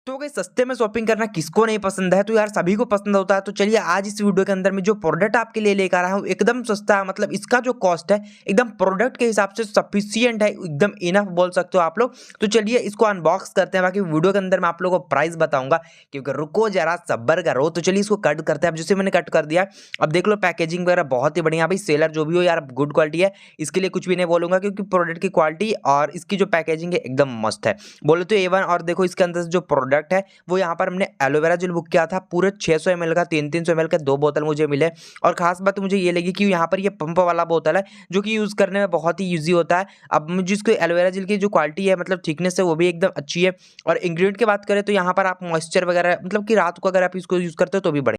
तो गाइस सस्ते में शॉपिंग करना किसको नहीं पसंद है। तो यार सभी को पसंद होता है। तो चलिए आज इस वीडियो के अंदर में जो प्रोडक्ट आपके लिए लेकर आया हूँ एकदम सस्ता है। मतलब इसका जो कॉस्ट है एकदम प्रोडक्ट के हिसाब से सफिशियंट है, एकदम इनफ बोल सकते हो आप लोग। तो चलिए इसको अनबॉक्स करते हैं। बाकी वीडियो के अंदर मैं आप लोगों को प्राइस बताऊंगा, क्योंकि रुको जरा सब्र करो। तो चलिए इसको कट करते हैं। अब जैसे मैंने कट कर दिया, अब देख लो पैकेजिंग वगैरह बहुत ही बढ़िया भाई। सेलर जो भी हो यार गुड क्वालिटी है, इसके लिए कुछ भी नहीं बोलूंगा, क्योंकि प्रोडक्ट की क्वालिटी और इसकी जो पैकेजिंग है एकदम मस्त है, बोले तो A1। और देखो इसके अंदर जो प्रोडक्ट है वो यहाँ पर हमने एलोवेरा जेल बुक किया था, पूरे 600 ml का 300 ml का 2 बोतल मुझे मिले। और खास बात मुझे ये लगी कि यहाँ पर ये पंप वाला बोतल है, जो कि यूज़ करने में बहुत ही ईजी होता है। अब मुझे इसको एलोवेरा जेल की जो क्वालिटी है, मतलब थिकनेस है, वो भी एकदम अच्छी है। और इंग्रेडिएंट की बात करें तो यहाँ पर आप मॉइस्चर वगैरह, मतलब कि रात को अगर आप इसको यूज़ करते हो तो भी बढ़िया।